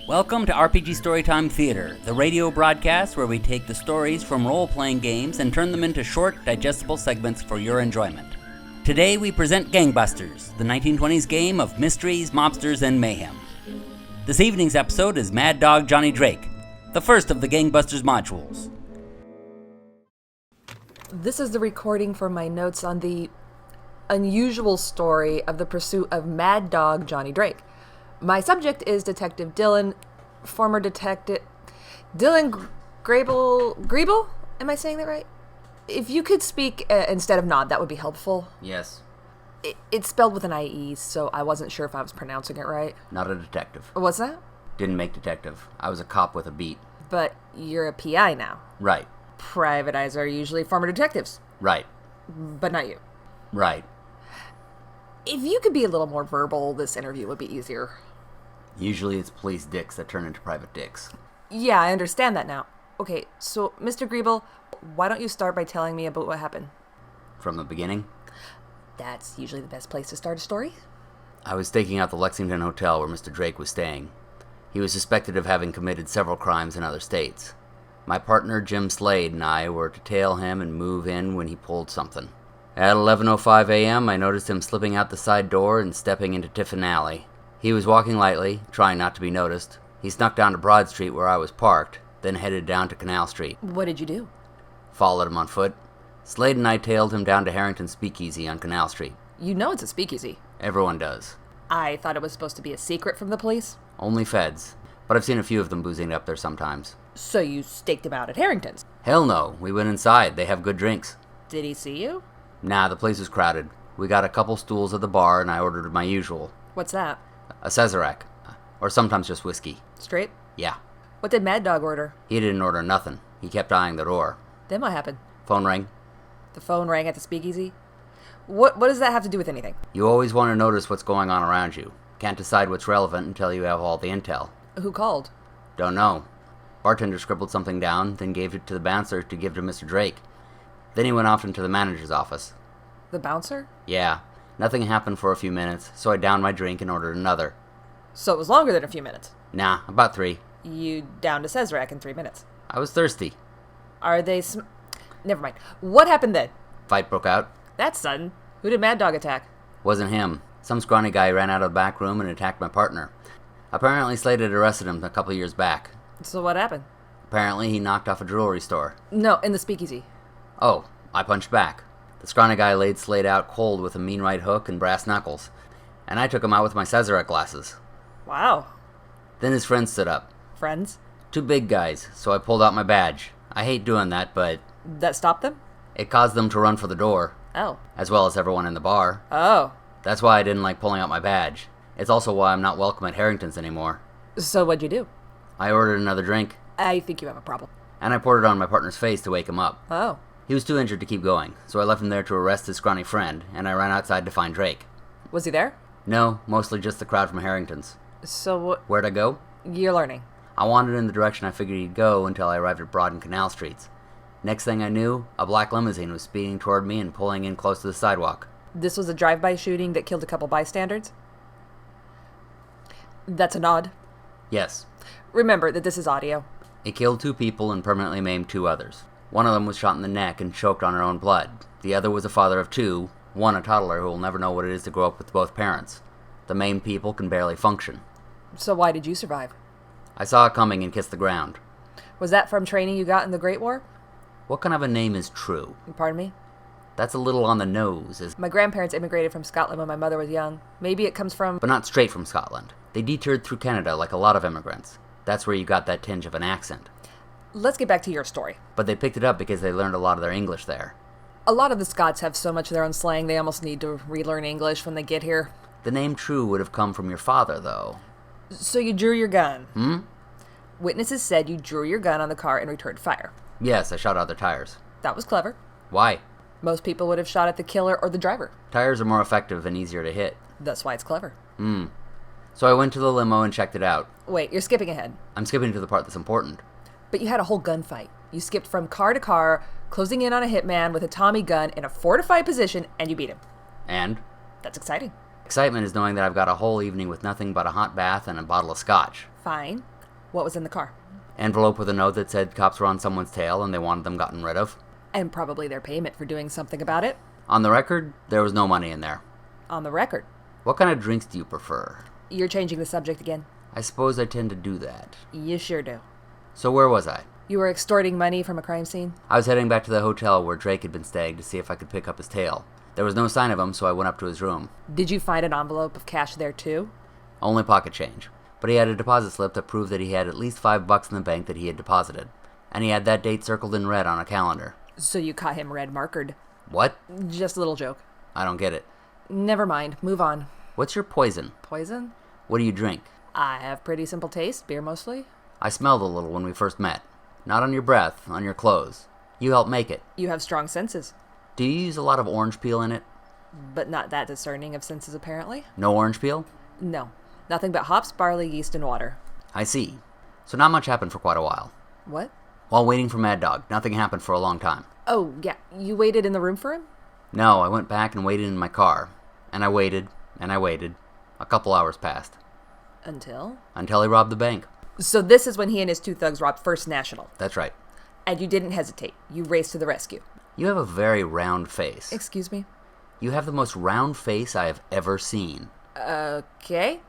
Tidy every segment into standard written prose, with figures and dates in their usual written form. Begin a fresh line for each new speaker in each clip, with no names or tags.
Welcome to RPG Storytime Theater, the radio broadcast where we take the stories from role-playing games and turn them into short, digestible segments for your enjoyment. Today we present Gangbusters, the 1920s game of mysteries, mobsters, and mayhem. This evening's episode is Mad Dog Johnny Drake, the first of the Gangbusters modules.
This is the recording for my notes on the unusual story of the pursuit of Mad Dog Johnny Drake. My subject is Detective Dylan, former detective... Dylan Grieble? Am I saying that right? If you could speak instead of nod, that would be helpful.
Yes.
It's spelled with an IE, so I wasn't sure if I was pronouncing it right.
Not a detective.
What's that?
Didn't make detective. I was a cop with a beat.
But you're a PI now.
Right.
Private eyes are usually former detectives.
Right.
But not you.
Right.
If you could be a little more verbal, this interview would be easier.
Usually it's police dicks that turn into private dicks.
Yeah, I understand that now. Okay, so, Mr. Grieble, why don't you start by telling me about what happened?
From the beginning?
That's usually the best place to start a story.
I was staking out the Lexington Hotel where Mr. Drake was staying. He was suspected of having committed several crimes in other states. My partner, Jim Slade, and I were to tail him and move in when he pulled something. At 11:05 a.m., I noticed him slipping out the side door and stepping into Tiffin Alley. He was walking lightly, trying not to be noticed. He snuck down to Broad Street where I was parked, then headed down to Canal Street.
What did you do?
Followed him on foot. Slade and I tailed him down to Harrington Speakeasy on Canal Street.
You know it's a speakeasy.
Everyone does.
I thought it was supposed to be a secret from the police.
Only feds. But I've seen a few of them boozing up there sometimes.
So you staked him out at Harrington's?
Hell no. We went inside. They have good drinks.
Did he see you?
Nah, the place was crowded. We got a couple stools at the bar and I ordered my usual.
What's that?
A Sazerac. Or sometimes just whiskey.
Straight?
Yeah.
What did Mad Dog order?
He didn't order nothing. He kept eyeing the door.
Then what happened?
Phone rang.
The phone rang at the speakeasy? What does that have to do with anything?
You always want to notice what's going on around you. Can't decide what's relevant until you have all the intel.
Who called?
Don't know. Bartender scribbled something down, then gave it to the bouncer to give to Mr. Drake. Then he went off into the manager's office.
The bouncer?
Yeah. Nothing happened for a few minutes, so I downed my drink and ordered another.
So it was longer than a few minutes?
Nah, about 3.
You downed a Sazerac in 3 minutes.
I was thirsty.
Are they Never mind. What happened then?
Fight broke out.
That's sudden. Who did Mad Dog attack?
Wasn't him. Some scrawny guy ran out of the back room and attacked my partner. Apparently Slade had arrested him a couple years back.
So what happened?
Apparently he knocked off a jewelry store.
No, in the speakeasy.
Oh, I punched back. The scrawny guy laid Slade out cold with a mean right hook and brass knuckles. And I took him out with my Sazerac glasses.
Wow.
Then his friends stood up.
Friends?
2 big guys, so I pulled out my badge. I hate doing that, but...
That stopped them?
It caused them to run for the door.
Oh.
As well as everyone in the bar.
Oh.
That's why I didn't like pulling out my badge. It's also why I'm not welcome at Harrington's anymore.
So what'd you do?
I ordered another drink.
I think you have a problem.
And I poured it on my partner's face to wake him up.
Oh.
He was too injured to keep going, so I left him there to arrest his scrawny friend, and I ran outside to find Drake.
Was he there?
No, mostly just the crowd from Harrington's.
So what?
Where'd I go?
You're learning.
I wandered in the direction I figured he'd go until I arrived at Broad and Canal Streets. Next thing I knew, a black limousine was speeding toward me and pulling in close to the sidewalk.
This was a drive-by shooting that killed a couple bystanders? That's a nod.
Yes.
Remember that this is audio.
It killed 2 people and permanently maimed 2 others. One of them was shot in the neck and choked on her own blood. The other was a father of 2, one a toddler who will never know what it is to grow up with both parents. The maimed people can barely function.
So why did you survive?
I saw it coming and kissed the ground.
Was that from training you got in the Great War?
What kind of a name is True?
Pardon me?
That's a little on the nose,
My grandparents immigrated from Scotland when my mother was young. Maybe it comes from...
but not straight from Scotland. They detoured through Canada like a lot of immigrants. That's where you got that tinge of an accent.
Let's get back to your story.
But they picked it up because they learned a lot of their English there.
A lot of the Scots have so much of their own slang they almost need to relearn English when they get here.
The name True would have come from your father, though.
So you drew your gun?
Hmm?
Witnesses said you drew your gun on the car and returned fire.
Yes, I shot out their tires.
That was clever.
Why?
Most people would have shot at the killer or the driver.
Tires are more effective and easier to hit.
That's why it's clever.
So I went to the limo and checked it out.
Wait, you're skipping ahead.
I'm skipping to the part that's important.
But you had a whole gunfight. You skipped from car to car, closing in on a hitman with a Tommy gun in a fortified position, and you beat him.
And?
That's exciting.
Excitement is knowing that I've got a whole evening with nothing but a hot bath and a bottle of scotch.
Fine. What was in the car?
Envelope with a note that said cops were on someone's tail and they wanted them gotten rid of.
And probably their payment for doing something about it.
On the record, there was no money in there.
On the record.
What kind of drinks do you prefer?
You're changing the subject again.
I suppose I tend to do that.
You sure do.
So where was I?
You were extorting money from a crime scene?
I was heading back to the hotel where Drake had been staying to see if I could pick up his tail. There was no sign of him, so I went up to his room.
Did you find an envelope of cash there too?
Only pocket change. But he had a deposit slip that proved that he had at least $5 in the bank that he had deposited. And he had that date circled in red on a calendar.
So you caught him red markered.
What?
Just a little joke.
I don't get it.
Never mind. Move on.
What's your poison?
Poison?
What do you drink?
I have pretty simple taste. Beer mostly.
I smelled a little when we first met. Not on your breath, on your clothes. You helped make it.
You have strong senses.
Do you use a lot of orange peel in it?
But not that discerning of senses, apparently.
No orange peel?
No. Nothing but hops, barley, yeast, and water.
I see. So not much happened for quite a while.
What?
While waiting for Mad Dog, nothing happened for a long time.
Oh, yeah. You waited in the room for him?
No, I went back and waited in my car. And I waited, and I waited. A couple hours passed.
Until?
Until he robbed the bank.
So this is when he and his two thugs robbed First National.
That's right.
And you didn't hesitate. You raced to the rescue.
You have a very round face.
Excuse me?
You have the most round face I have ever seen.
Okay.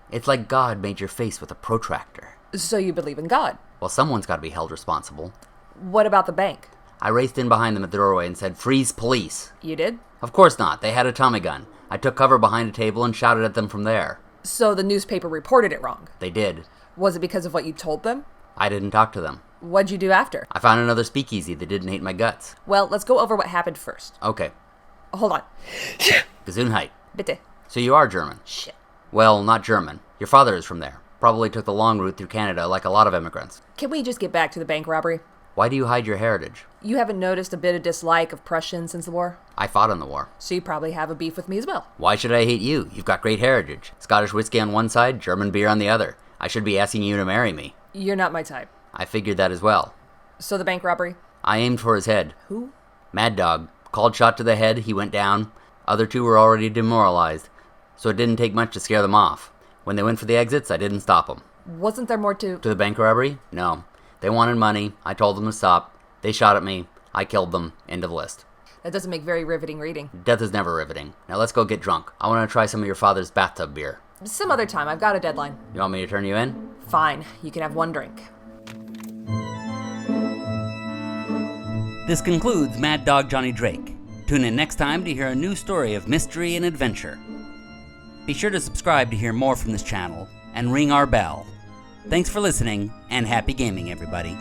It's like God made your face with a protractor.
So you believe in God?
Well, someone's got to be held responsible.
What about the bank?
I raced in behind them at the doorway and said, "Freeze, police!"
You did?
Of course not. They had a Tommy gun. I took cover behind a table and shouted at them from there.
So the newspaper reported it wrong?
They did.
Was it because of what you told them?
I didn't talk to them.
What'd you do after?
I found another speakeasy that didn't hate my guts.
Well, let's go over what happened first.
Okay.
Hold on.
Gesundheit.
Bitte.
So you are German?
Shit.
Well, not German. Your father is from there. Probably took the long route through Canada like a lot of immigrants.
Can we just get back to the bank robbery?
Why do you hide your heritage?
You haven't noticed a bit of dislike of Prussians since the war?
I fought in the war.
So you probably have a beef with me as well.
Why should I hate you? You've got great heritage. Scottish whiskey on one side, German beer on the other. I should be asking you to marry me.
You're not my type.
I figured that as well.
So the bank robbery?
I aimed for his head.
Who?
Mad Dog. Called shot to the head, he went down. Other two were already demoralized, so it didn't take much to scare them off. When they went for the exits, I didn't stop them.
Wasn't there more to...
To the bank robbery? No. They wanted money. I told them to stop. They shot at me. I killed them. End of list.
That doesn't make very riveting reading.
Death is never riveting. Now let's go get drunk. I want to try some of your father's bathtub beer.
Some other time. I've got a deadline.
You want me to turn you in?
Fine. You can have one drink.
This concludes Mad Dog Johnny Drake. Tune in next time to hear a new story of mystery and adventure. Be sure to subscribe to hear more from this channel and ring our bell. Thanks for listening, and happy gaming, everybody.